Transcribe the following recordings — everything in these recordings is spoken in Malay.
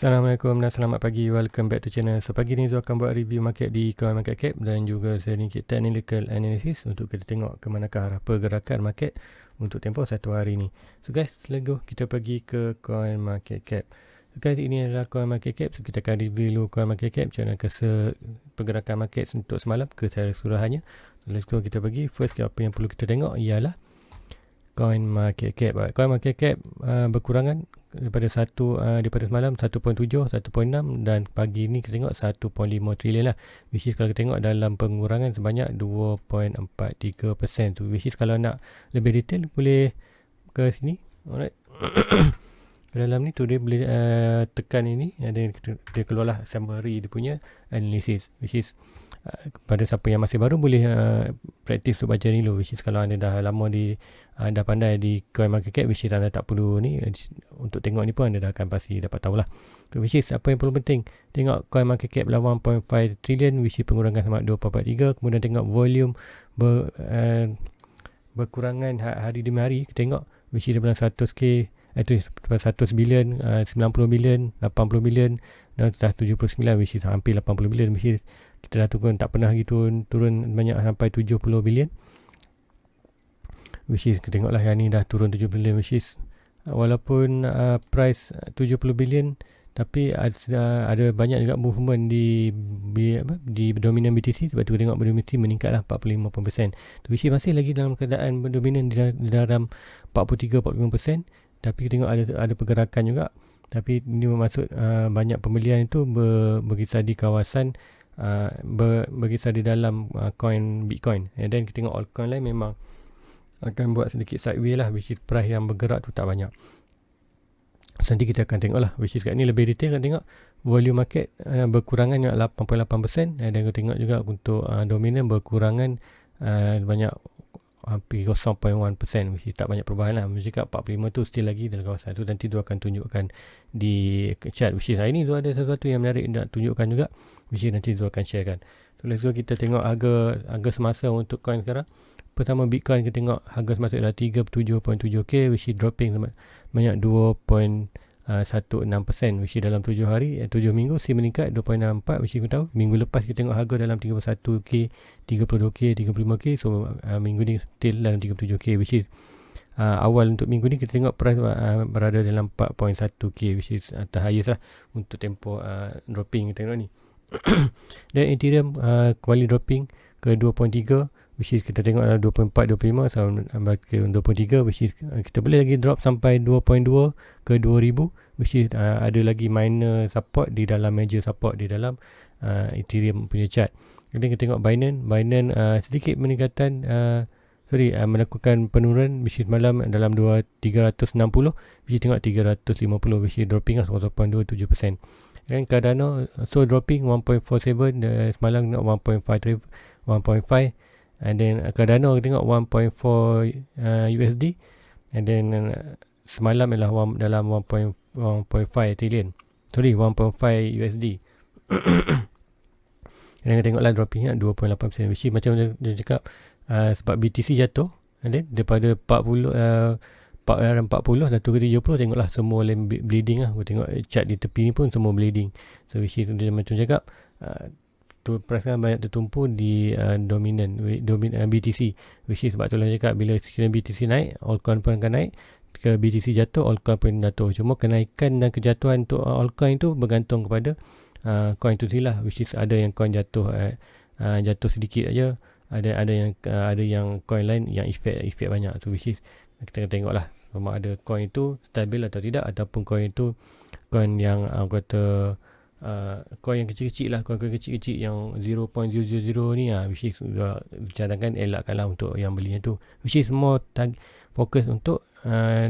Assalamualaikum dan selamat pagi. Welcome back to channel. So pagi ni Zul akan buat review market di Coin Market Cap dan juga sedikit technical analysis untuk kita tengok ke manakah arah pergerakan market untuk tempoh satu hari ni. So guys, let's go. Kita pergi ke Coin Market Cap. So guys, ini adalah Coin Market Cap. So kita akan review dulu Coin Market Cap macam mana pergerakan market untuk semalam keseluruhannya. So let's go, kita pergi. First, apa yang perlu kita tengok ialah Coin Market Cap. Coin Market Cap berkurangan daripada semalam 1.7, 1.6 dan pagi ni kita tengok 1.5 trilion lah. Which is kalau kita tengok dalam pengurangan sebanyak 2.43%. Which is kalau nak lebih detail boleh ke sini. Alright. Ke dalam ni tu dia boleh tekan ini. Dia keluarlah summary dia punya analysis. Which is pada siapa yang masih baru boleh praktis untuk baca ni dulu. Which is kalau anda dah lama dah pandai di Coin Market Cap, which is anda tak perlu ni untuk tengok ni pun anda dah akan pasti dapat tahulah. So, which is apa yang perlu penting, tengok Coin Market Cap lah 1.5 trillion, which is pengurangan sama 2.43. Kemudian tengok volume berkurangan hari demi hari. Kita tengok which is daripada 100k 100 bilion, 90 bilion, 80 bilion dan 79, which is hampir 80 bilion, which is kita dah tak pernah gitu turun banyak sampai 70 bilion, which is kita tengoklah yang ni dah turun 7 bilion, which is walaupun price 70 bilion tapi ada banyak juga movement di dominan BTC. Sebab tu kita tengok BTC meningkatlah 45%, which is masih lagi dalam keadaan dominan di dalam 43-45%. Tapi kita tengok ada pergerakan juga. Tapi ini bermaksud banyak pembelian itu berkisar di kawasan berkisar di dalam coin Bitcoin. Dan kita tengok altcoin lain memang akan buat sedikit sideways lah, which is price yang bergerak tu tak banyak. So, nanti kita akan tengok lah, which is kat ni lebih detail. Kita tengok volume market berkurangan 8.8%. Dan kita tengok juga untuk dominan berkurangan banyak hampir 0.1%, which is tak banyak perubahan lah. Mesti kat 45 tu still lagi dalam kawasan tu. Nanti tu akan tunjukkan di chart, which is hari ni tu ada sesuatu yang menarik nak tunjukkan juga, which is nanti tu akan sharekan. So let's go, kita tengok harga semasa untuk coin sekarang. Pertama Bitcoin, kita tengok harga semasa adalah 37.7k, which is dropping banyak 2.16%, which is dalam 7 hari 7 minggu si meningkat 2.64, which is kita tahu minggu lepas kita tengok harga dalam 31k, 32k, 35k. So minggu ni still dalam 37k, which is awal untuk minggu ni kita tengok price berada dalam 4.1k, which is terhighest lah untuk tempoh dropping kita tengok ni. Dan Ethereum kembali dropping ke 2.3, which is kita tengok adalah 2.4, 25 sampai ke 2.3, which is kita boleh lagi drop sampai 2.2 ke 2000, which is ada lagi minor support di dalam major support di dalam Ethereum punya chart. Kemudian kita tengok Binance sedikit meningkatan melakukan penurunan, which is malam dalam 360, which is tengok 350, which is dropping 0.27%. Dan Cardano so dropping 1.47, semalam 1.5, and then Cardano tengok 1.4 USD, and then semalam adalah dalam 1.5 trillion, 1.5 USD. Dan kita tengoklah droppingnya 2.8%, which is macam dia cakap sebab BTC jatuh, and then daripada 40 satu ke 70, tengoklah semua bleeding lah. Aku tengok chart di tepi ni pun semua bleeding. So which is dia macam cakap tu price kan banyak tertumpu di dominan BTC, which is sebab tu lah cakap bila BTC naik, altcoin pun akan naik. Jika BTC jatuh, altcoin pun jatuh. Cuma kenaikan dan kejatuhan untuk altcoin tu bergantung kepada coin tu sendiri lah, which is ada yang coin jatuh sedikit aja, ada yang coin lain yang efek banyak. So which is kita tengok lah sama ada coin itu stabil atau tidak, ataupun coin itu coin yang coin yang kecil-kecil lah, coin kecil-kecil yang 0.00 ni which is cadangkan elakkanlah untuk yang belinya tu, which is more fokus untuk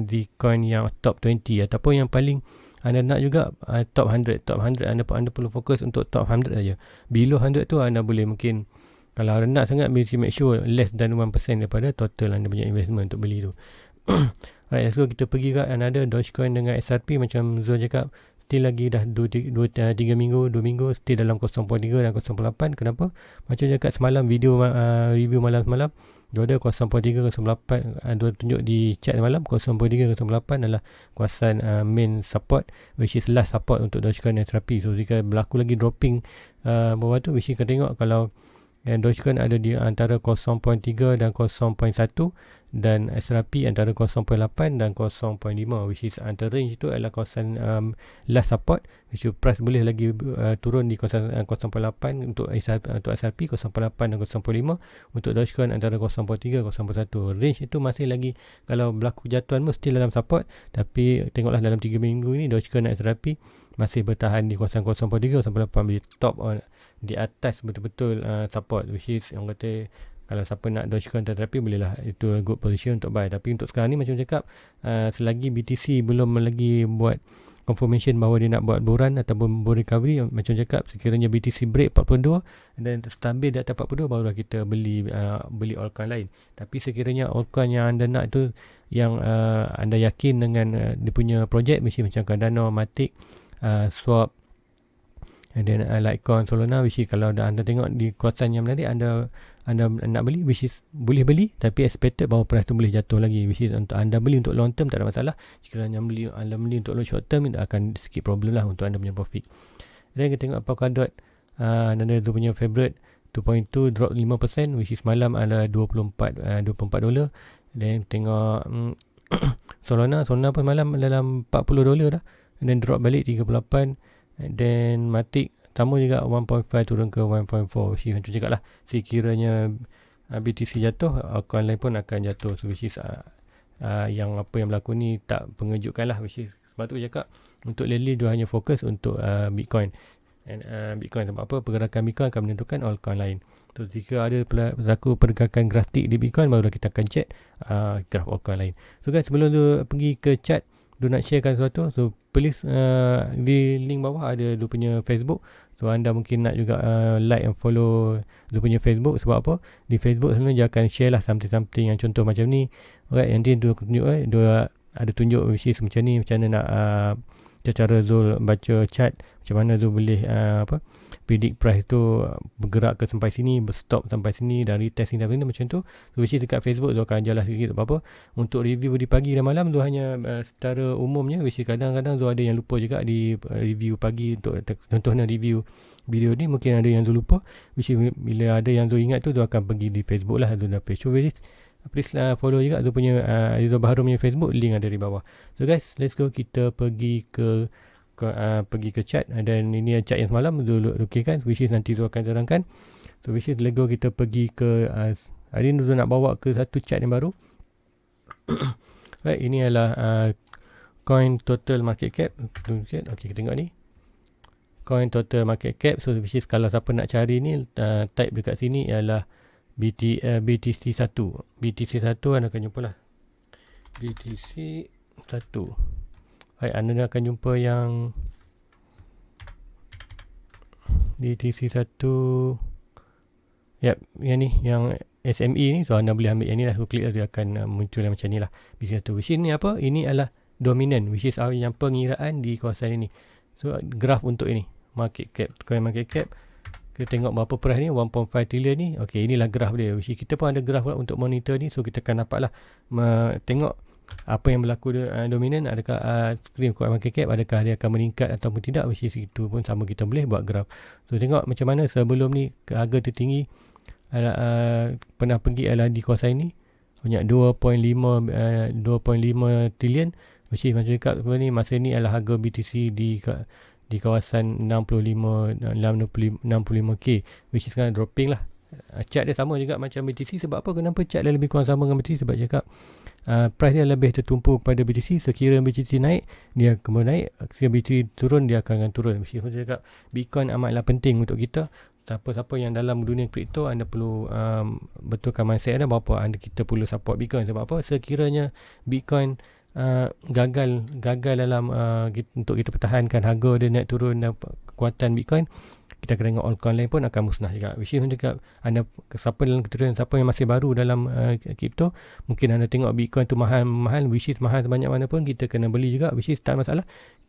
di coin yang top 20 ataupun yang paling anda nak juga top 100 anda perlu fokus untuk top 100 saja. Below 100 tu anda boleh mungkin kalau anda nak sangat make sure less than 1% daripada total anda punya investment untuk beli tu. Alright, let's go, kita pergi ke another Dogecoin dengan XRP. Macam Zul cakap, still lagi dah 3 minggu, 2 minggu still dalam 0.3 dan 0.8. Kenapa? Macam cakap semalam video review malam semalam, dia ada 0.3, 0.8, dia tunjuk di chat semalam 0.3, 0.8 adalah kawasan main support, which is last support untuk Dogecoin dan XRP. So jika berlaku lagi dropping bawah tu, which kita tengok kalau Dogecoin ada di antara 0.3 dan 0.1 dan XRP antara 0.8 dan 0.5, which is antara range itu adalah kawasan last support, which price boleh lagi turun di kawasan 0.8 untuk XRP, 0.8 dan 0.5 untuk Dogecoin antara 0.3 0.1. Range itu masih lagi, kalau berlaku jatuhan mesti dalam support, tapi tengoklah dalam 3 minggu ini Dogecoin dan XRP masih bertahan di kawasan 0.3 0.8, di top di atas betul-betul support, which is orang kata kalau siapa nak Dogecoin tetapi bolehlah, itu good position untuk buy. Tapi untuk sekarang ni macam cakap, selagi BTC belum lagi buat confirmation bahawa dia nak buat buran ataupun bull recovery, macam cakap sekiranya BTC break 42 dan stabil di atas 42, barulah kita beli altcoin lain. Tapi sekiranya altcoin yang anda nak tu yang anda yakin dengan dia punya projek, mesti macam Cardano, Matic, Swap, and then Litecoin, Solana, which is kalau anda tengok di kawasan yang menarik, anda nak beli, which is boleh beli, tapi expected bahawa price tu boleh jatuh lagi, which is untuk anda beli untuk long term tak ada masalah. Jika anda beli untuk short term, itu akan sikit problem lah untuk anda punya profit. Dan kita tengok Polkadot, anda tu punya favorite 2.2 drop 5%, which is malam ada 24 dolar. Dan tengok Solana pun malam dalam 40 dolar dah, and then drop balik 38. And then Matic sama juga 1.5 turun ke 1.4. Macam cakap lah, sekiranya BTC jatuh, altcoin lain pun akan jatuh. So which is yang apa yang berlaku ni tak mengejutkan lah, which is sebab tu cakap untuk lately dia hanya fokus untuk Bitcoin. And Bitcoin sebab apa? Pergerakan Bitcoin akan menentukan altcoin lain. So jika ada berlaku pergerakan drastik di Bitcoin, baru kita akan check graf altcoin lain. So guys, sebelum tu pergi ke chat, do nak sharekan sesuatu, so please di link bawah ada dia punya Facebook. So anda mungkin nak juga like and follow dia punya Facebook. Sebab apa? Di Facebook selalu dia akan share lah something yang contoh macam ni. Alright, nanti dia tunjuk dia ada tunjuk which is macam ni, macam mana nak cara Zul baca chart, macam mana Zul boleh predict price tu bergerak ke sampai sini, berstop sampai sini dan retest ni macam tu. So which is dekat Facebook Zul akan jelas sikit apa untuk review di pagi dan malam. Zul hanya secara umumnya, which is kadang-kadang Zul ada yang lupa juga di review pagi. Untuk contohnya review video ni mungkin ada yang Zul lupa, which is bila ada yang Zul ingat tu Zul akan pergi di Facebook lah, Zul dah page. So please follow juga Zul punya Rizal Baharu punya Facebook, link ada di bawah. So guys, let's go, kita pergi ke chat. Dan ini chat yang semalam Zul lukiskan, which is nanti Zul akan terangkan. So which is let's go, kita pergi ke hari ni Zul nak bawa ke satu chat yang baru. Right, ini adalah coin total market cap. Okay, kita tengok ni coin total market cap. So which is kalau siapa nak cari ni, type dekat sini ialah BTC1. BTC1 anda akan jumpa lah BTC1. Baik, anda akan jumpa yang BTC1. Yep, yang ni, yang SME ni. So anda boleh ambil yang ni lah. So klik lah, dia akan muncul macam ni lah BTC1. Which ini apa? Ini adalah dominant, which is yang pengiraan di kawasan ini. So graf untuk ini market cap, coin market cap. Kita tengok berapa price ni, 1.5 trillion ni. Okey, inilah graf dia. Which kita pun ada graf untuk monitor ni. So kita akan dapat lah tengok apa yang berlaku dominan. Adakah screen coin market cap, adakah dia akan meningkat ataupun tidak. Which is itu pun sama, kita boleh buat graf. So tengok macam mana sebelum ni harga tertinggi pernah pergi adalah di kawasan ini, banyak 2.5 trillion. Which is macam cakap sebelum ni, masa ni adalah harga BTC di kawasan 65k, which is sekarang dropping lah. Chart dia sama juga macam BTC. Sebab apa? Kenapa chart dia lebih kurang sama dengan BTC? Sebab cakap price dia lebih tertumpu kepada BTC. Sekiranya BTC naik, dia kemudian naik. Sekiranya BTC turun, dia akan turun. Which is cakap Bitcoin amatlah penting untuk kita. Siapa-siapa yang dalam dunia kripto, anda perlu betulkan mindset anda bahawa kita perlu support Bitcoin. Sebab apa? Sekiranya Bitcoin gagal dalam untuk kita pertahankan harga dia naik turun dan kekuatan Bitcoin, kita kena tengok altcoin lain pun akan musnah juga. Which is juga anda siapa dalam keturunan, siapa yang masih baru dalam crypto, mungkin anda tengok Bitcoin tu mahal, which is mahal sebanyak mana pun kita kena beli juga, which is tak masalah.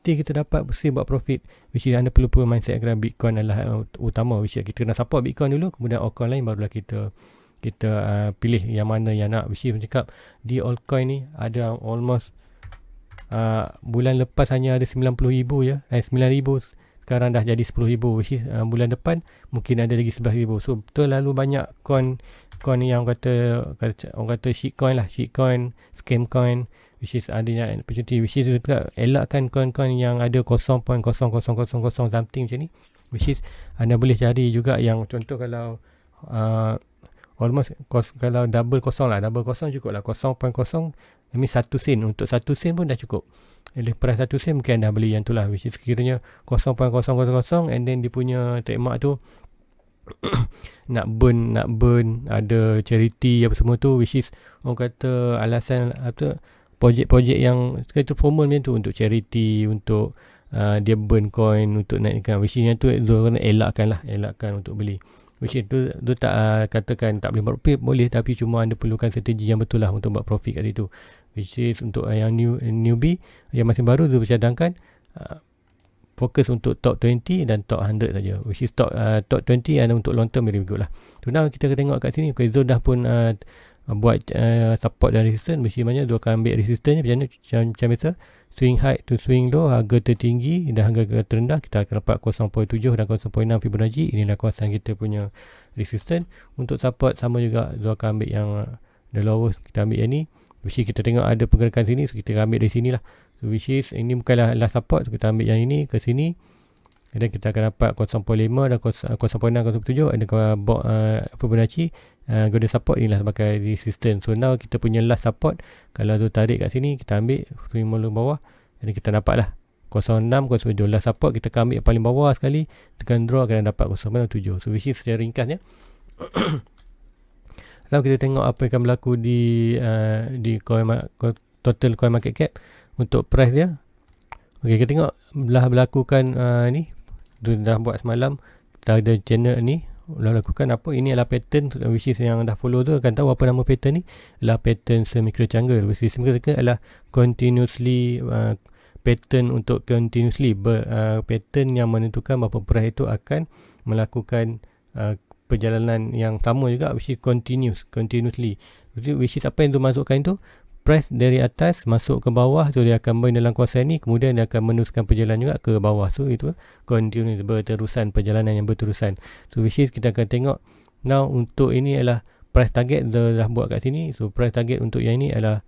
Kita dapat mesti buat profit, which is anda perlu mindset kerana Bitcoin adalah utama, which is kita kena support Bitcoin dulu, kemudian altcoin lain barulah kita pilih yang mana yang nak. Which is cakap di altcoin ni ada almost bulan lepas hanya ada 90,000 je, 9,000, sekarang dah jadi 10,000, which is bulan depan mungkin ada lagi 11,000. So terlalu banyak coin yang orang kata shitcoin, scam coin, which is adanya opportunity, which is juga elakkan coin-coin yang ada 0.0000 something macam ni, which is anda boleh cari juga yang contoh kalau almost kalau double kosong cukup lah, 0.0 I mean 1 sen, untuk 1 sen pun dah cukup. Lepas 1 sen mungkin anda beli yang tu lah, which is sekiranya 0.000 and then dia punya trademark tu nak burn ada charity apa semua tu, which is orang kata alasan apa, projek yang kata formal macam tu untuk charity, untuk dia burn coin untuk naikkan, which is yang tu kena elakkan untuk beli. Which is tu tak katakan tak boleh buat profit, boleh, tapi cuma anda perlukan strategi yang betul lah untuk buat profit kat situ. Which is untuk yang newbie yang masih baru tu bercadangkan fokus untuk top 20 dan top 100 saja. Which is top 20 anda untuk long term very good lah. So now kita tengok kat sini, Zone dah pun buat support dan resistance, which is maknanya dia akan ambil resistance macam biasa, swing high to swing low, harga tertinggi dan harga terendah kita akan dapat 0.7 dan 0.6 Fibonacci. Inilah kawasan kita punya resistance. Untuk support sama juga, dia akan ambil yang the lowest, kita ambil yang ni, which is kita tengok ada pergerakan sini, so kita ambil dari sini lah. So which is ini bukanlah last support, so kita ambil yang ini ke sini, dan kita akan dapat 0.5 dan 0.6, 0.7 ada Fibonacci. Golden support inilah sebagai resistance. So now kita punya last support, kalau tu tarik kat sini kita ambil swing mula bawah, jadi kita dapat lah 0.6, 0.7 last support. Kita akan ambil yang paling bawah sekali, tekan draw akan dapat 0.7. So which is secara ringkasnya so kita tengok apa yang akan berlaku di total coin market cap untuk price dia. Okay, kita tengok belah berlakukan ni dah buat semalam, kita ada channel ni lakukan apa, ini adalah pattern, which is yang dah follow tu akan tahu apa nama pattern ni, adalah pattern semicro triangle, which is semicro triangle adalah continuously pattern untuk continuously pattern yang menentukan bahawa price itu akan melakukan perjalanan yang sama juga, which is continuously, which is apa yang tu masukkan tu, price dari atas masuk ke bawah, so dia akan burn dalam kawasan ni, kemudian dia akan meneruskan perjalanan juga ke bawah. So itu continuous, berterusan, perjalanan yang berterusan. So which is kita akan tengok now untuk ini adalah price target dia dah buat kat sini. So price target untuk yang ini adalah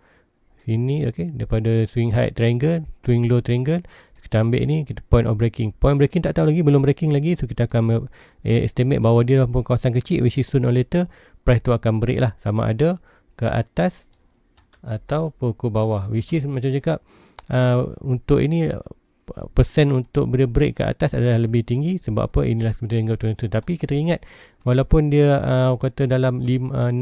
sini, okay, daripada swing high triangle, swing low triangle, kita ambil ni, kita point breaking tak tahu lagi, belum breaking lagi, so kita akan estimate bahawa dia dalam kawasan kecil, which is sooner or later price tu akan break lah, sama ada ke atas atau ke bawah, which is macam cakap untuk ini persen untuk break ke atas adalah lebih tinggi. Sebab apa? Inilah sebenarnya angle 22. Tapi kita ingat walaupun dia kata dalam 60%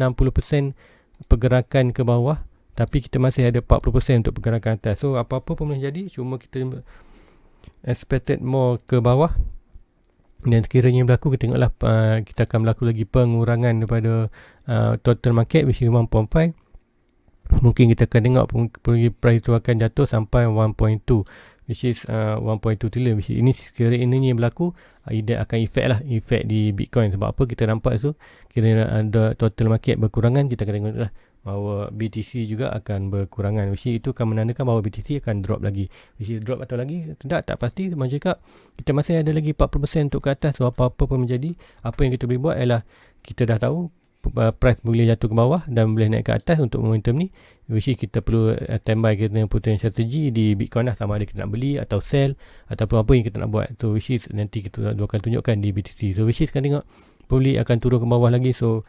pergerakan ke bawah, tapi kita masih ada 40% untuk pergerakan atas. So apa-apa pun boleh jadi, cuma kita expected more ke bawah. Dan sekiranya berlaku, kita tengoklah kita akan berlaku lagi pengurangan daripada total market, which is 1.5. Mungkin kita akan tengok price tu akan jatuh sampai 1.2, which is 1.2 trillion. Which is ini sekiranya ini yang berlaku, dia akan efek di Bitcoin. Sebab apa? Kita nampak tu kira ada total market berkurangan, kita akan tengok lah bahawa BTC juga akan berkurangan, which is itu akan menandakan bahawa BTC akan drop lagi. Which is drop atau lagi tak pasti. Macam cakap, kita masih ada lagi 40% untuk ke atas. So apa-apa pun menjadi, apa yang kita boleh buat ialah kita dah tahu price boleh jatuh ke bawah dan boleh naik ke atas untuk momentum ni, which is kita perlu standby kita potential strategi di Bitcoin lah, sama ada kita nak beli atau sell ataupun apa yang kita nak buat. So which is nanti kita akan tunjukkan di BTC. So which is kan tengok probably akan turun ke bawah lagi. So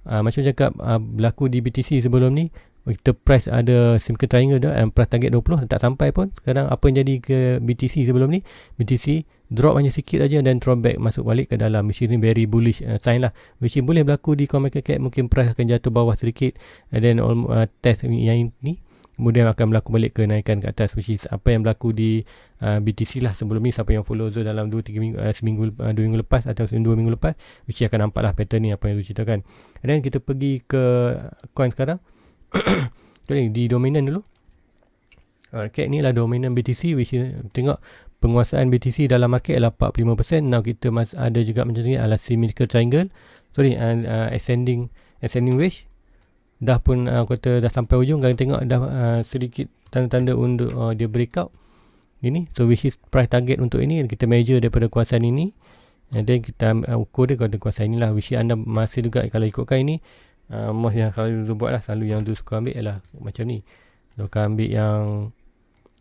macam cakap berlaku di BTC sebelum ni, kita price ada simple triangle dah, and price target 20 tak sampai pun. Sekarang apa yang jadi ke BTC sebelum ni, BTC drop hanya sikit aja dan drop back masuk balik ke dalam, which is ni very bullish sign lah, which is boleh berlaku di coin market cap. Mungkin price akan jatuh bawah sedikit and then test yang ni, kemudian akan berlaku balik kenaikan ke atas, which is apa yang berlaku di BTC lah sebelum ni. Siapa yang follow Zul dalam 2-3 minggu, seminggu 2 minggu lepas atau 2 minggu lepas, which akan nampak lah pattern ni apa yang Zul ceritakan. Dan kita pergi ke coin sekarang. Di dominan dulu. Okay, ni lah dominan BTC, which tengok penguasaan BTC dalam market adalah 45%. Now kita ada juga macam ni adalah symmetrical triangle. Ascending wedge. Dah pun kata dah sampai ujung, kan tengok dah sedikit tanda-tanda untuk dia breakout ini. So which is price target untuk ini kita measure daripada kuasaan ini, and then kita ukur dia pada kuasaan inilah, which is anda masih juga kalau ikutkan ini yang selalu buat lah, selalu yang tu suka ambil ialah macam ni. So akan ambil yang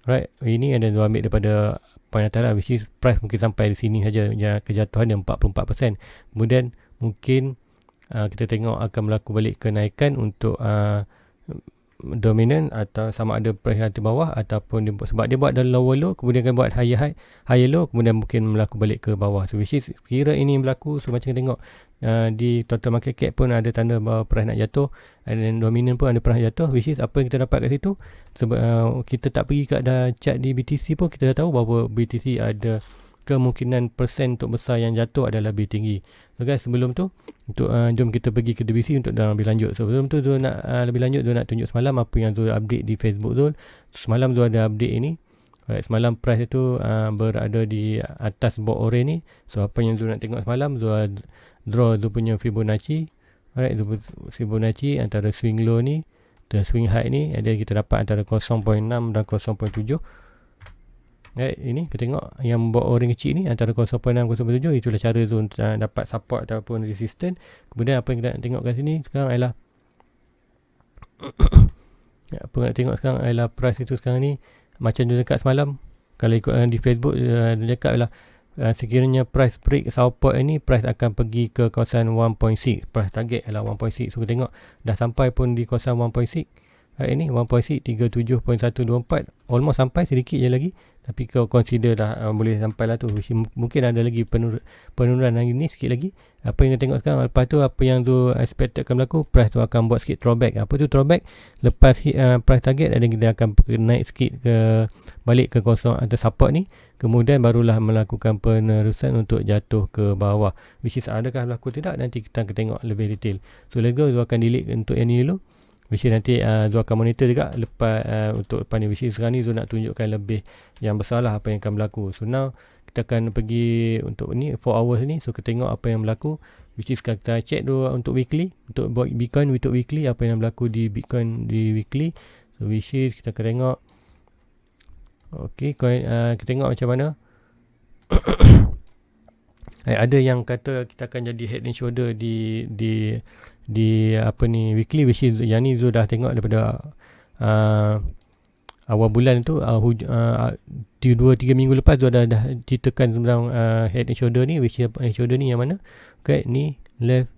right ini, and then ambil daripada point atas lah, which is price mungkin sampai di sini saja, kejatuhan dia 44%. Kemudian mungkin kita tengok akan berlaku balik kenaikan untuk dominant, atau sama ada price nanti bawah ataupun sebab dia buat dalam lower low, kemudian akan buat higher low, kemudian mungkin berlaku balik ke bawah. So which is kira ini berlaku. So macam kita tengok di total market cap pun ada tanda bahawa price nak jatuh, dan dominant pun ada price jatuh, which is apa yang kita dapat kat situ. Sebab kita tak pergi kat chart di BTC pun kita dah tahu bahawa BTC ada kemungkinan persen untuk besar yang jatuh adalah lebih tinggi. So guys, sebelum tu untuk jom kita pergi ke DBC untuk dalam lebih lanjut. So sebelum tu Zul nak lebih lanjut, Zul nak tunjuk semalam apa yang Zul update di Facebook Zul. Semalam Zul ada update ini. Alright, semalam price itu berada di atas board orange ni. So apa yang Zul nak tengok semalam, Zul draw Zul punya Fibonacci. Alright, Zul Fibonacci antara swing low ni dan swing high ni, dan kita dapat antara 0.6 dan 0.7. Right, ini kita tengok yang board orange kecil ni antara 0.6 dan 0.7. Itulah cara Zul dapat support ataupun resistance. Kemudian apa yang kita nak tengok kat sini sekarang ialah apa yang nak tengok sekarang ialah price itu sekarang ni macam Zul cakap semalam. Kalau ikut di Facebook dia cakap ialah sekiranya price break support ini, price akan pergi ke kawasan 1.6. Price target ialah 1.6. So kita tengok dah sampai pun di kawasan 1.6. Ini 1.6 37.124, almost sampai, sedikit je lagi, tapi kau consider dah boleh sampai lah tu. Mungkin ada lagi penurunan hari ni sikit lagi. Apa yang kita tengok sekarang, lepas tu apa yang tu expected akan berlaku, price tu akan buat sikit throwback. Apa tu throwback? Lepas hit price target, dan kita akan naik sikit ke balik ke kosong atau support ni, kemudian barulah melakukan penerusan untuk jatuh ke bawah, which is adakah berlaku tidak, nanti kita akan tengok lebih detail. So let's go, Zul akan delete untuk yang ni dulu, which is nanti Zul akan monitor juga lepas untuk lepas ni, which is sekarang ni Zul nak tunjukkan lebih yang besar lah apa yang akan berlaku. So now kita akan pergi untuk ni 4 hours ni. So kita tengok apa yang berlaku, which is kita check dulu untuk weekly, untuk Bitcoin untuk weekly, apa yang berlaku di Bitcoin di weekly. So which is kita akan tengok kita tengok macam mana. Ada yang kata kita akan jadi head and shoulder di apa ni weekly, which is yang ni Zul dah tengok daripada awal bulan tu, 2-3 minggu lepas Zul dah ceritakan tentang head and shoulder ni, which is head and shoulder ni yang mana. Okay, ni left,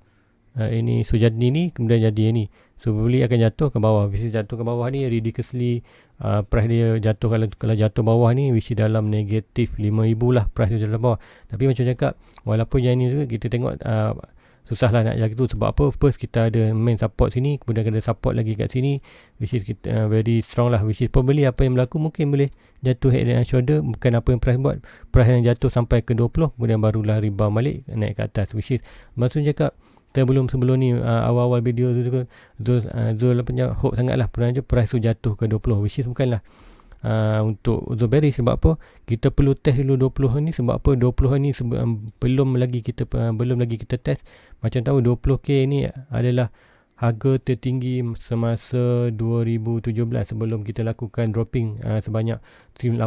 ini so jadi ni, kemudian jadi ni. So beli akan jatuh ke bawah, which is jatuh ke bawah ni ridiculously price dia jatuh, kalau jatuh bawah ni which is dalam negatif 5,000 lah price dia jatuh bawah. Tapi macam cakap, walaupun yang ni juga kita tengok susah lah nak jaga tu. Sebab apa? First kita ada main support sini, kemudian ada support lagi kat sini, which is kita very strong lah, which is pembeli apa yang berlaku mungkin boleh jatuh head and shoulder, bukan apa yang price buat. Price yang jatuh sampai ke 20, kemudian barulah rebound balik naik ke atas, which is maksudnya cakap sebelum ni awal-awal video tu Zul punya hope sangatlah pernah je price tu jatuh ke 20, which is bukanlah untuk bearish. Sebab apa? Kita perlu test dulu 20 ni. Sebab apa? 20 ni belum lagi kita test. Macam tahu 20k ni adalah harga tertinggi semasa 2017 sebelum kita lakukan dropping sebanyak 80%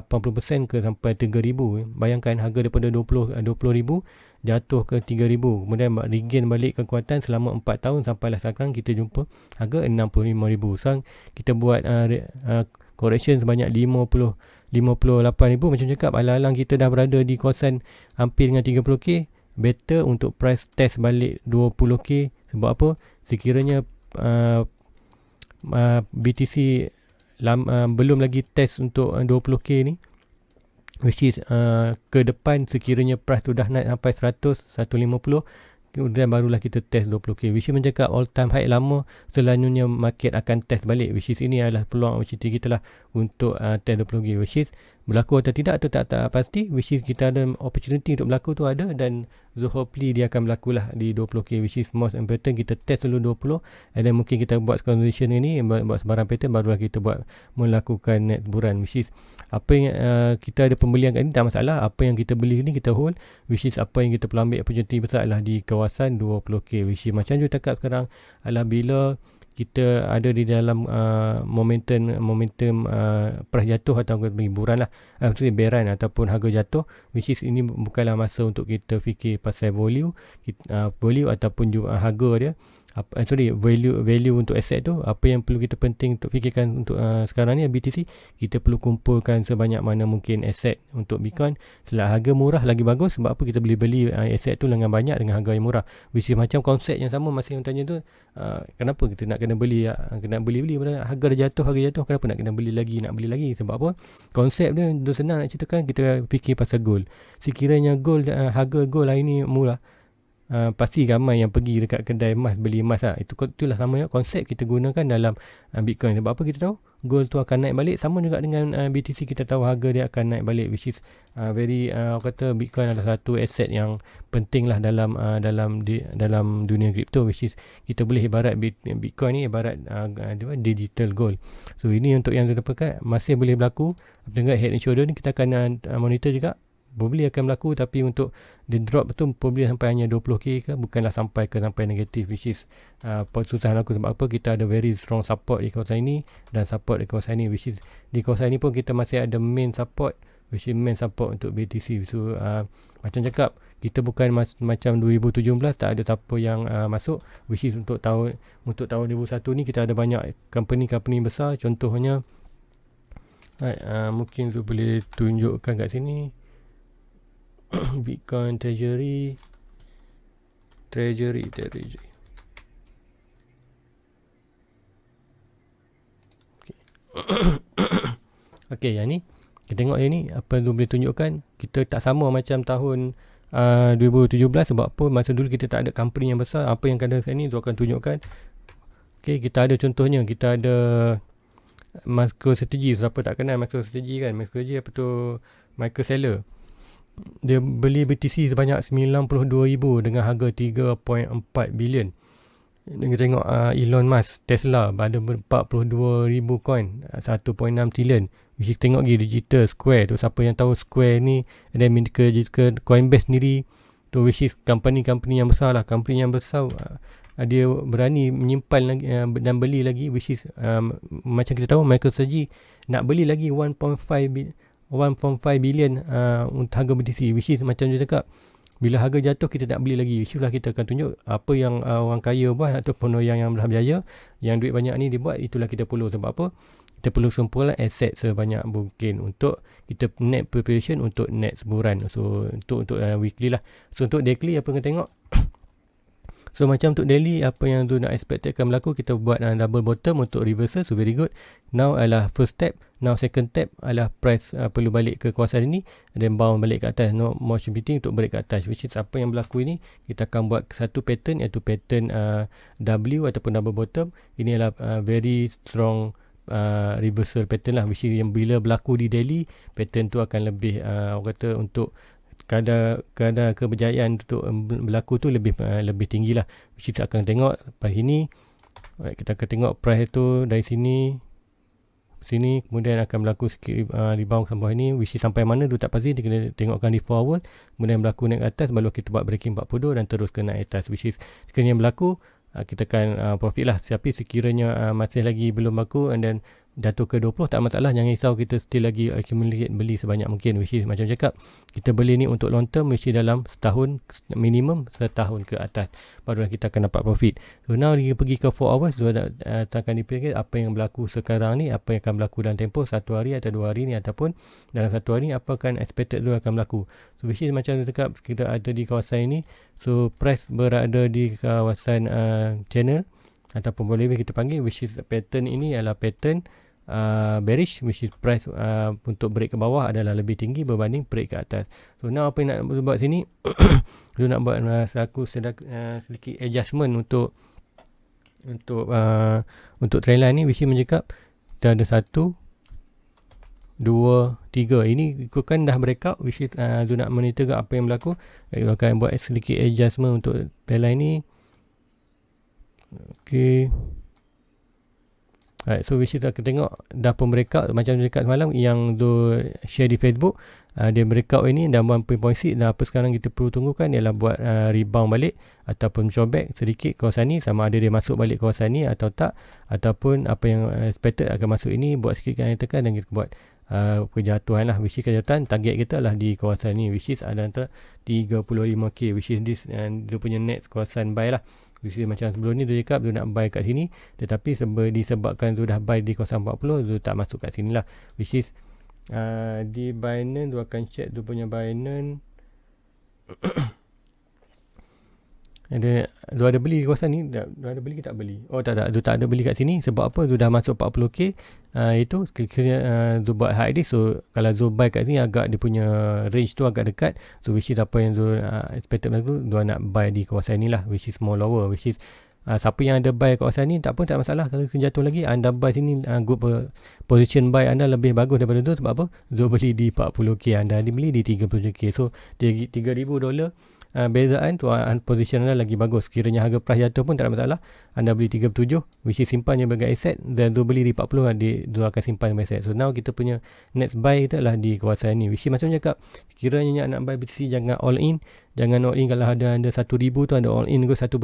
ke sampai 3,000. Bayangkan harga daripada 20,000 jatuh ke 3,000, kemudian regain balik kekuatan selama 4 tahun sampailah sekarang kita jumpa harga 65,000. Sekarang kita buat correction sebanyak 58,000. Macam cakap, alang-alang kita dah berada di kawasan hampir dengan 30k, better untuk price test balik 20k. Sebab apa? Sekiranya BTC belum lagi test untuk 20k ni, which is ke depan sekiranya price tu dah naik sampai 100, 150, kemudian barulah kita test 20k, which is mencakap all time high lama. Selalunya market akan test balik, which is ini adalah peluang opportunity kita lah untuk test 20k, which is berlaku atau tidak atau tak pasti, which is kita ada opportunity untuk berlaku tu ada, dan so hopefully dia akan berlaku lah di 20k, which is most important. Kita test dulu 20, and then mungkin kita buat condition ini, buat sebarang pattern, barulah kita buat melakukan net buran, which is apa yang kita ada pembelian kat ni tak masalah, apa yang kita beli ni kita hold, which is apa yang kita perlu ambil opportunity besar lah di kawasan 20k, which is macam je cakap sekarang adalah bila kita ada di dalam momentum price jatuh atau hiburan lah, maksudnya beran ataupun harga jatuh, which is ini bukanlah masa untuk kita fikir pasal value ataupun harga dia, value untuk aset tu. Apa yang perlu kita penting untuk fikirkan untuk sekarang ni BTC, kita perlu kumpulkan sebanyak mana mungkin aset untuk Bitcoin. Selagi harga murah lagi bagus, sebab apa kita beli aset tu dengan banyak dengan harga yang murah, which is macam konsep yang sama masih yang tanya tu, kenapa kita nak kena beli harga dah jatuh, kenapa nak kena beli lagi, sebab apa? Konsep dia senang nak ceritakan. Kita fikir pasal gold. Sekiranya harga gold hari ni murah, pasti ramai yang pergi dekat kedai emas beli emas lah. Itulah sama konsep kita gunakan dalam Bitcoin. Sebab apa kita tahu gold tu akan naik balik, sama juga dengan BTC, kita tahu harga dia akan naik balik, which is kata Bitcoin adalah satu aset yang penting lah dalam dunia kripto, which is kita boleh ibarat Bitcoin ni ibarat digital gold. So ini untuk yang terdekat masih boleh berlaku. Tengok head and shoulder ni kita akan monitor juga. Probably akan berlaku, tapi untuk the drop tu probably sampai hanya 20k ke, bukanlah sampai negatif, which is susah aku. Sebab apa? Kita ada very strong support di kawasan ini dan support di kawasan ini, which is di kawasan ini pun kita masih ada main support, which is main support untuk BTC. So macam cakap, kita bukan macam 2017 tak ada siapa yang masuk, which is untuk tahun 2021 ni kita ada banyak company besar. Contohnya mungkin boleh tunjukkan kat sini. Bitcoin Treasury. Okay, yang ni kita tengok yang ni apa yang boleh tunjukkan. Kita tak sama macam tahun 2017. Sebab apa? Masa dulu kita tak ada company yang besar. Apa yang ada sekarang ni tu akan tunjukkan. Okay, kita ada contohnya, kita ada MicroStrategy. Siapa tak kenal MicroStrategy kan? MicroStrategy apa tu? Michael Saylor. Dia beli BTC sebanyak 92,000 dengan harga 3.4 bilion. Kita tengok Elon Musk, Tesla ada 42,000 coin, 1.6 trilion. Kita tengok lagi Digital Square tu, siapa yang tahu Square ni, dan Coinbase sendiri tu, which is company yang besar lah. Company yang besar dia berani menyimpan lagi dan beli lagi, which is macam kita tahu MicroStrategy nak beli lagi 1.5 billion untuk harga BTC, which is macam dia cakap, bila harga jatuh kita tak beli lagi. Itulah kita akan tunjuk apa yang orang kaya buat ataupun orang yang berjaya, yang duit banyak ni dia buat. Itulah kita perlu. Sebab apa? Kita perlu kumpulkan aset sebanyak mungkin untuk kita net preparation untuk net sebulan. So untuk weekly lah. So untuk daily apa yang kita tengok, so macam untuk daily, apa yang tu nak expect akan berlaku, kita buat double bottom untuk reversal. So very good. Now adalah first step. Now second step adalah price perlu balik ke kawasan ini, dan bound balik ke atas. No more shifting untuk balik ke atas, which is apa yang berlaku ini. Kita akan buat satu pattern, iaitu pattern W ataupun double bottom. Ini adalah very strong reversal pattern lah, which is yang bila berlaku di daily, pattern tu akan lebih kata untuk kadar keberjayaan untuk berlaku tu lebih tinggi lah. Kita akan tengok pada sini. Kita akan tengok price tu dari sini, kemudian akan berlaku sikit rebound sampai ini, which is sampai mana tu tak pasti. Dia kena tengokkan di 4 hour, kemudian berlaku naik ke atas, baru kita buat breaking 42 dan terus ke naik atas, which is sekiranya berlaku kita akan profit lah. Tapi sekiranya masih lagi belum berlaku and then jatuh ke 20, tak masalah, jangan risau, kita still lagi accumulate, beli sebanyak mungkin, which is macam cakap, kita beli ni untuk long term, which is dalam setahun, minimum setahun ke atas, barulah kita akan dapat profit. So now dia pergi ke 4 hours, so akan dipikir apa yang berlaku sekarang ni, apa yang akan berlaku dalam tempoh 1 hari atau 2 hari ni, ataupun dalam 1 hari ni apa akan expected tu akan berlaku. So which is macam cakap, kita ada di kawasan ini, so price berada di kawasan channel ataupun boleh kita panggil, which is pattern ini adalah pattern bearish, which is price untuk break ke bawah adalah lebih tinggi berbanding break ke atas. So now apa yang nak buat sini, saya nak buat sedikit adjustment untuk trendline ni, which is mencakap kita ada 1, 2, 3. Ini ikutkan dah breakout, which is Zul nak monitor apa yang berlaku. Saya akan buat sedikit adjustment untuk trendline ni. Okay. Alright, so which is kita tengok dah pun breakout macam dekat semalam yang tu share di Facebook. Dia breakout ini dan 1.6, dan apa sekarang kita perlu tunggukan ialah buat rebound balik ataupun comeback sedikit kawasan ni, sama ada dia masuk balik kawasan ni atau tak, ataupun apa yang expected akan masuk ini buat sikit tekan dan kita buat kejatuhan lah, which is kejatuhan target kita lah di kawasan ni, which is ada antara 35k, which is this dia punya next kawasan buy lah. Which is macam sebelum ni dia cakap dia nak buy kat sini, tetapi disebabkan tu dah buy di kawasan 40, tu tak masuk kat sini lah, which is di Binance tu akan check tu punya Binance. Ada beli di kawasan ni, ada beli ke tak beli? Oh tak, tu tak ada beli kat sini. Sebab apa? Tu dah masuk 40k. Itu kira-kira tu buat high risk. So kalau tu buy kat sini agak dia punya range tu agak dekat. So which is apa yang tu expected tu, tu nak buy di kawasan ni lah, which is more lower, which is siapa yang ada buy kawasan ni tak pun tak masalah. Kalau jatuh lagi anda buy sini, good position buy anda lebih bagus daripada tu. Sebab apa? Zul beli di 40k, anda dibeli di 30k. So $3,000 bezaan tu position anda lagi bagus. Kiranya harga price jatuh pun tak ada masalah. Anda beli 37, which is simpan je sebagai aset, dan tu beli di 40, dia akan simpan sebagai aset. So now kita punya next buy kita lah di kawasan ni, which is macam cakap, kiranya nak buy BTC jangan all in. Jangan all in kalau ada 1,000 tu, ada all in ke 1,000,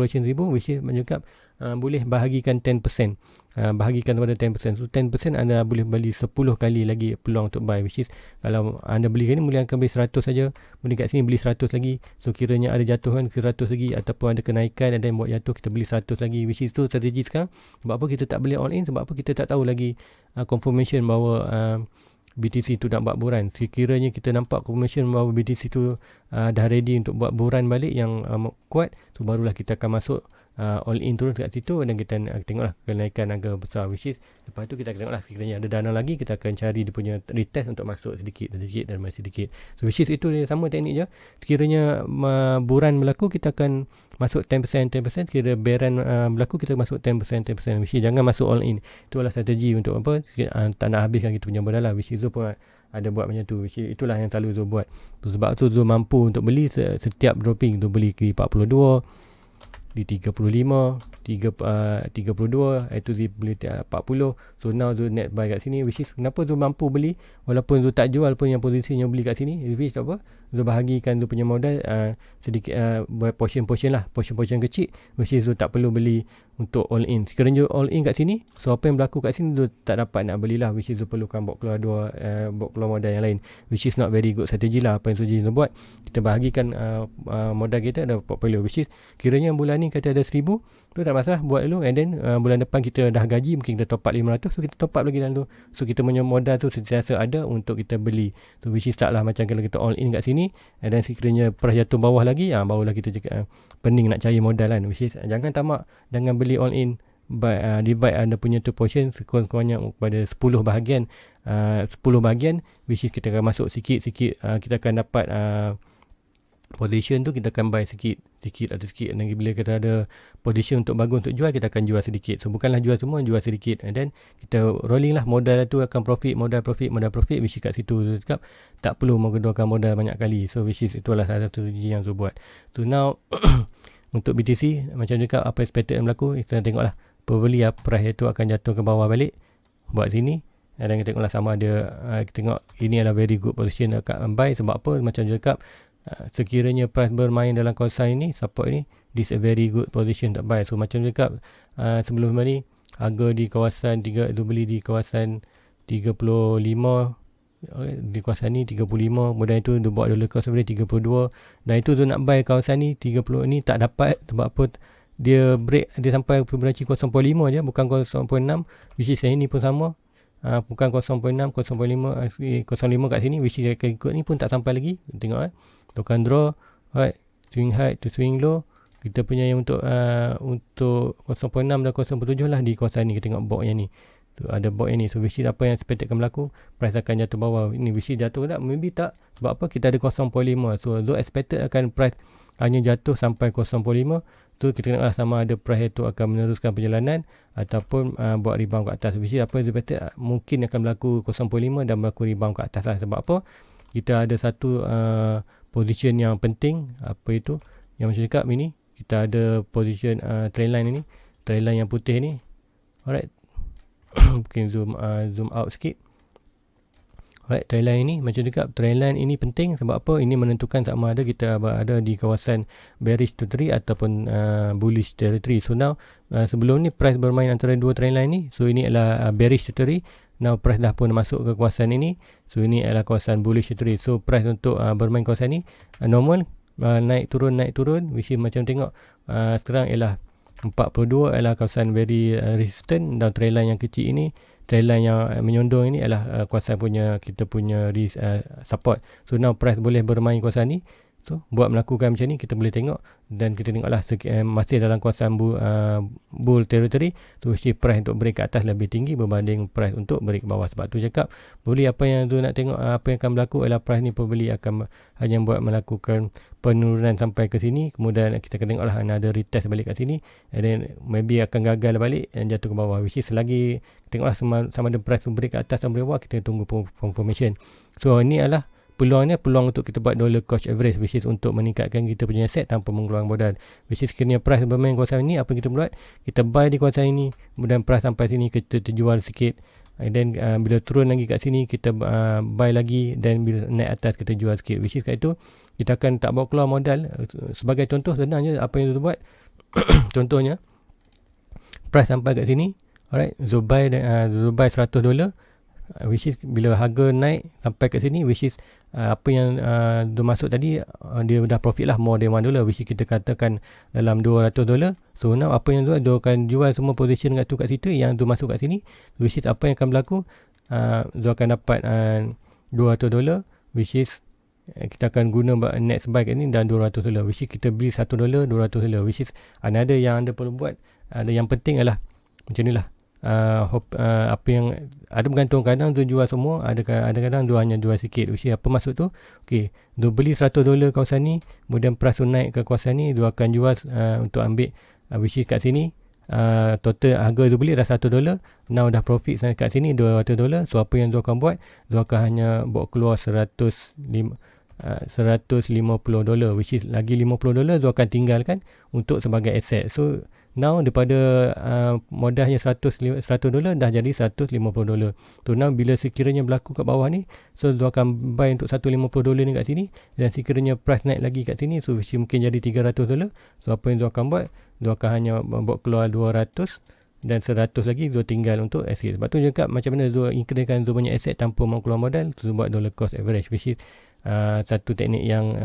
which is macam cakap boleh bahagikan 10%. Bahagikan kepada 10%. So 10% anda boleh beli 10 kali lagi peluang untuk buy, which is kalau anda beli kat ni boleh akan beli 100 saja, boleh kat sini beli 100 lagi. So kiranya ada jatuhan ke 100 lagi, ataupun ada kenaikan ada yang buat jatuh, kita beli 100 lagi, which is tu strategi sekarang. Sebab apa kita tak boleh all in? Sebab apa kita tak tahu lagi confirmation bahawa BTC tu nak buat buran. Sekiranya kita nampak confirmation bahawa BTC tu dah ready untuk buat buran balik yang kuat, so barulah kita akan masuk all in turun kat situ, dan kita tengoklah kenaikan harga besar, which is lepas tu kita tengoklah sekiranya ada dana lagi, kita akan cari dia punya retest untuk masuk sedikit dan masih sedikit. So which is itu sama teknik je. Sekiranya buran berlaku, kita akan masuk 10%. Sekiranya bearan berlaku, kita masuk 10%. Which is jangan masuk all in. Itu adalah strategi untuk apa, tak nak habiskan kita punya modal lah, which is Zul pun ada buat macam tu. Which is itulah yang selalu Zul buat. Sebab tu Zul mampu untuk beli setiap dropping tu, beli ke 42, di 35, 32, itu dia beli 40. So now tu net buy kat sini, which is kenapa tu mampu beli walaupun tu tak jual pun, yang posisinya beli kat sini, which apa, tu bahagikan tu punya modal sedikit, buat portion lah, portion kecil, which is tu tak perlu beli untuk all in. Sekiranya all in kat sini, so apa yang berlaku kat sini tu tak dapat nak belilah, which is tu perlukan buat keluar buat keluar modal yang lain, which is not very good strategi lah. Apa yang strategi tu buat, kita bahagikan modal kita ada portfolio, which is kiranya bulan ni kata ada 1,000, tu tak masalah, buat dulu, and then bulan depan kita dah gaji, mungkin kita top up 500, so kita top up lagi dalam tu. So kita punya modal tu sentiasa ada untuk kita beli. So which is taklah macam kalau kita all in kat sini, and then sekiranya price jatuh bawah lagi, barulah kita cakap pening nak cari modal kan. Which is jangan tamak, jangan beli all in, divide anda punya tu portion sekurang-kurangnya pada 10 bahagian, 10 bahagian, which is kita akan masuk sikit-sikit, kita akan dapat position tu, kita akan buy sikit, dan bila kita ada position untuk bagus untuk jual, kita akan jual sedikit. So bukanlah jual semua, jual sedikit, and then kita rolling lah, modal tu akan profit, modal profit, which is kat situ cakap tak perlu menggunakan modal banyak kali. So which is itulah salah satu strategi yang saya buat. So now untuk BTC macam cakap, apa expected yang berlaku, kita tengoklah probably price itu akan jatuh ke bawah balik buat sini, dan kita tengoklah sama ada kita tengok ini adalah very good position akan buy. Sebab apa, macam cakap, sekiranya price bermain dalam kawasan ini, support ini, this a very good position untuk buy. So macam cakap, sebelum ni harga di kawasan 3 itu beli di kawasan 35, di kawasan ni 35, kemudian itu dia buat dulu kawasan ni 32, dan itu tu nak buy kawasan ni 30 ni tak dapat. Sebab apa, dia break, dia sampai Fibonacci 0.5 je, bukan 0.6, which is ini pun sama, bukan 0.6, 0.5, 0.5 kat sini, which is ikut ni pun tak sampai lagi. Tengok token draw, right, swing high to swing low. Kita punya yang untuk 0.6 dan 0.7 lah di kawasan ni. Kita tengok box yang ni, So, ada buy ni. So which is apa yang expected akan berlaku, price akan jatuh bawah. Ini which is jatuh tak? Maybe tak. Sebab apa? Kita ada 0.5. So though expected akan price hanya jatuh sampai 0.5. So kita tengoklah sama ada price itu akan meneruskan perjalanan ataupun buat rebound ke atas. Which is apa yang expected mungkin akan berlaku 0.5 dan berlaku rebound ke atas lah. Sebab apa? Kita ada satu position yang penting. Apa itu? Yang macam cakap ini. Kita ada position trendline ini. Trendline yang putih ni. Alright. Mungkin zoom out sikit. Alright, trendline ini macam cakap, trendline ini penting sebab apa? Ini menentukan sama ada kita ada di kawasan bearish territory ataupun bullish territory. So now sebelum ni price bermain antara dua trendline ni. So ini adalah bearish territory. Now price dah pun masuk ke kawasan ini. So ini adalah kawasan bullish territory. So price untuk bermain kawasan ni normal, naik turun, which is macam tengok sekarang ialah 42 adalah kawasan very resistant, dan trendline yang kecil ini, trendline yang menyondong ini adalah kawasan kita punya support. So now price boleh bermain kawasan ni. So buat melakukan macam ni, kita boleh tengok dan kita tengoklah masih dalam kawasan bull territory. Tu mesti price untuk break ke atas lebih tinggi berbanding price untuk break ke bawah. Sebab tu cakap boleh apa yang tu nak tengok apa yang akan berlaku adalah price ni pembeli akan hanya buat melakukan penurunan sampai ke sini, kemudian kita akan tengoklah ada retest balik kat sini, and then maybe akan gagal balik dan jatuh ke bawah. Which is selagi tengoklah sama ada price break ke atas atau break ke bawah, kita tunggu confirmation. So ini adalah peluang untuk kita buat dollar cost average, which is untuk meningkatkan kita punya aset tanpa mengeluarkan modal. Which is sekiranya price bermain kawasan ini, apa yang kita buat? Kita buy di kawasan ini, kemudian price sampai sini kita terjual sikit, and then bila turun lagi kat sini kita buy lagi, dan bila naik atas kita jual sikit. Which is kat itu kita akan tak bawa keluar modal. Sebagai contoh senang je apa yang kita buat. Contohnya price sampai kat sini, alright, so buy $100, which is bila harga naik sampai kat sini, which is apa yang dia masuk tadi, dia dah profit lah more than $1, which is kita katakan dalam $200. So now apa yang dia akan jual semua position kat situ yang dia masuk kat sini, which is apa yang akan berlaku, dia akan dapat $200, which is kita akan guna next buy kat ni dan $200, which is kita beli $1 $200, which is ada yang anda perlu buat. Ada yang penting adalah macam ni lah. Apa yang ada bergantung, kadang tu jual semua, ada kadang tu hanya jual sikit. Which is apa maksud tu? Okay, dia beli $100 kawasan ni, kemudian price tu naik ke kawasan ni, dia akan jual untuk ambil which is kat sini total harga dia beli dah $1, now dah profit kat sini $200. So apa yang dia akan buat, dia akan hanya bawa keluar $150, which is lagi $50 dia akan tinggalkan untuk sebagai aset. So now daripada modalnya $100 dah jadi $150. So now bila sekiranya berlaku kat bawah ni, so dia akan buy untuk $150 ni kat sini, dan sekiranya price naik lagi kat sini, so mungkin jadi $300. So apa yang dia akan buat, dia akan hanya bawa keluar 200 dan 100 lagi dia tinggal untuk aset. Sebab tu cakap macam mana dia increasekan dia banyak aset tanpa mau keluar modal, tu buat dollar cost average, which is satu teknik yang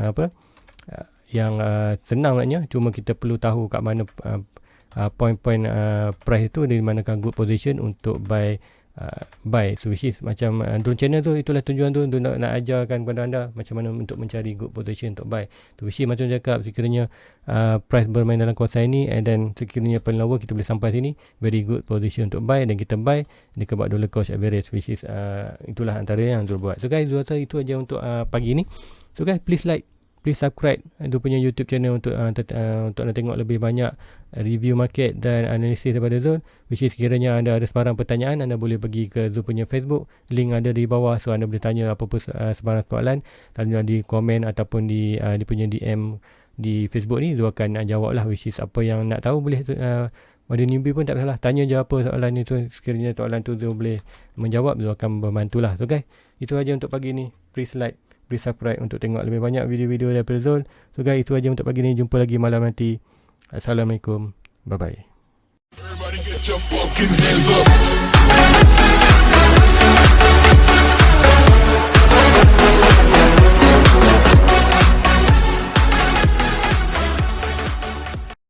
senang maknanya, cuma kita perlu tahu kat mana point-point price itu, di manakah good position untuk buy. So which is macam drone channel tu, itulah tujuan tu, nak ajarkan kepada anda macam mana untuk mencari good position untuk buy. Tu which is macam cakap, sekiranya price bermain dalam kawasan ini, and then sekiranya paling lower kita boleh sampai sini, very good position untuk buy, dan kita buy dia buat dollar cost average, which is itulah antara yang Zul buat. So guys, Zul rasa itu aja untuk pagi ni. So guys, please like, please subscribe dia punya YouTube channel untuk anda tengok lebih banyak review market dan analisis daripada Zul. Which is sekiranya anda ada sebarang pertanyaan, anda boleh pergi ke Zul punya Facebook, link ada di bawah, so anda boleh tanya apa-apa sebarang soalan, tanya di komen ataupun di punya DM di Facebook ni, Zul akan jawab lah. Which is apa yang nak tahu boleh ada newbie pun tak salah, tanya je apa soalan itu, sekiranya soalan tu Zul boleh menjawab, Zul akan membantulah. So guys, itu aja untuk pagi ni. Please like, please subscribe untuk tengok lebih banyak video-video daripada Zul. So guys, itu aja untuk pagi ni. Jumpa lagi malam nanti. Assalamualaikum. Bye bye. Everybody get your fucking hands up.